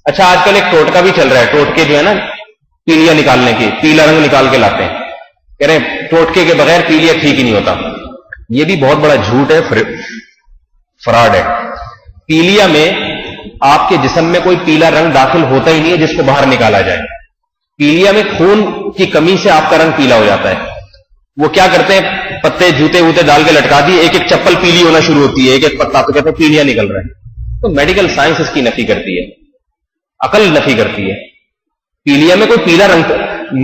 اچھا آج کل ایک ٹوٹکا بھی چل رہا ہے، ٹوٹکے جو ہے نا پیلیا نکالنے کی، پیلا رنگ نکال کے لاتے ہیں، کہہ رہے ہیں ٹوٹکے کے بغیر پیلیا ٹھیک ہی نہیں ہوتا. یہ بھی بہت بڑا جھوٹ ہے، فراڈ ہے. پیلیا میں آپ کے جسم میں کوئی پیلا رنگ داخل ہوتا ہی نہیں ہے جس کو باہر نکالا جائے. پیلیا میں خون کی کمی سے آپ کا رنگ پیلا ہو جاتا ہے. وہ کیا کرتے ہیں، پتے جوتے ووتے ڈال کے لٹکا دیے، ایک ایک چپل پیلی ہونا شروع ہوتی ہے، ایک ایک پتا، تو کہتے ہیں پیلیا نکل رہا ہے. تو میڈیکل سائنس اس کی نفی کرتی ہے، عقل نفی کرتی ہے. پیلیا میں کوئی پیلا رنگ،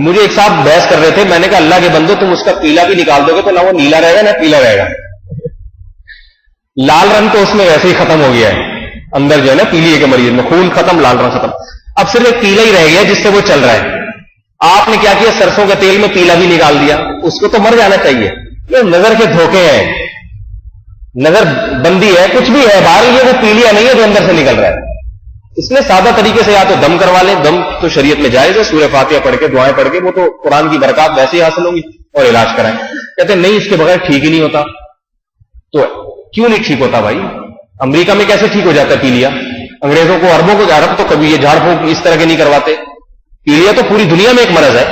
مجھے ایک صاحب بحث کر رہے تھے، میں نے کہا اللہ کے بندو تم اس کا پیلا بھی نکال دو گے تو نہ وہ نیلا رہے گا نہ پیلا رہے گا. لال رنگ تو اس میں ویسے ہی ختم ہو گیا ہے، اندر جو ہے نا پیلیے کے مریض میں خون ختم، لال رنگ ختم. اب صرف ایک پیلا ہی رہ گیا جس سے وہ چل رہا ہے. آپ نے کیا کیا، سرسوں کے تیل میں پیلا بھی نکال دیا. اس کو تو مر جانا چاہیے. یہ نظر کے دھوکے ہیں، نظر بندی ہے، کچھ بھی ہے باہر، یہ وہ پیلیا نہیں ہے جو اندر سے نکل رہا ہے. اس نے سادہ طریقے سے یا تو دم کروا لیں، دم تو شریعت میں جائز ہے، سورہ فاتحہ پڑھ کے دعائیں پڑھ کے، وہ تو قرآن کی برکات ویسے ہی حاصل ہوں گی، اور علاج کرائیں. کہتے ہیں نہیں اس کے بغیر ٹھیک ہی نہیں ہوتا. تو کیوں نہیں ٹھیک ہوتا بھائی؟ امریکہ میں کیسے ٹھیک ہو جاتا ہے پیلیا؟ انگریزوں کو، عربوں کو، عرب تو کبھی یہ جھاڑ پھونک اس طرح کے نہیں کرواتے. پیلیا تو پوری دنیا میں ایک مرض ہے،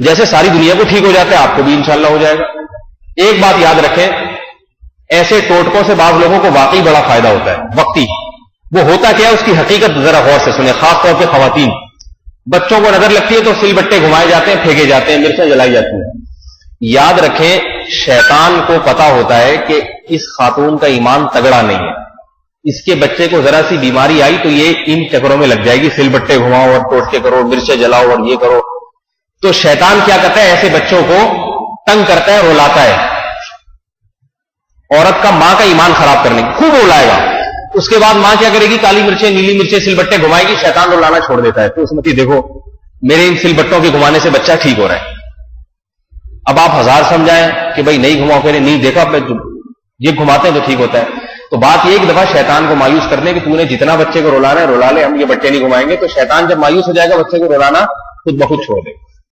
جیسے ساری دنیا کو ٹھیک ہو جاتا ہے آپ کو بھی انشاءاللہ ہو جائے گا. ایک بات یاد رکھیں، ایسے ٹوٹکوں سے بعض لوگوں کو واقعی بڑا فائدہ ہوتا ہے وقتی. وہ ہوتا کیا ہے اس کی حقیقت ذرا غور سے سنیں، خاص طور پہ خواتین. بچوں کو نظر لگتی ہے تو سل بٹے گھمائے جاتے ہیں، پھینکے جاتے ہیں، مرچیں جلائی جاتی ہیں. یاد رکھیں شیطان کو پتا ہوتا ہے کہ اس خاتون کا ایمان تگڑا نہیں ہے، اس کے بچے کو ذرا سی بیماری آئی تو یہ ان چکروں میں لگ جائے گی، سل بٹے گھماؤ اور ٹوٹکے کرو، مرچیں جلاؤ اور یہ کرو. تو شیطان کیا کرتا ہے، ایسے بچوں کو تنگ کرتا ہے، رلاتا ہے. عورت کا ماں کا ایمان خراب کرنے کی خوب رلائے گا. اس کے بعد ماں کیا کرے گی، کالی مرچیں نیلی مرچیں سل بٹے گھمائے گی، شیطان رلانا چھوڑ دیتا ہے. تو اس میں دیکھو میرے ان سل بٹوں کے گھمانے سے بچہ ٹھیک ہو رہا ہے. اب آپ ہزار سمجھائیں کہ بھائی نہیں گھماؤ، کہ نہیں دیکھا یہ گھماتے ہیں تو ٹھیک ہوتا ہے. تو بات یہ ایک دفعہ شیطان کو مایوس کرنے کہ تو نے جتنا بچے کو رلانا ہے رلا لے، ہم یہ بچے نہیں گھمائیں گے. تو شیطان جب مایوس ہو جائے گا بچے کو رلانا خود بخود چھوڑ دے.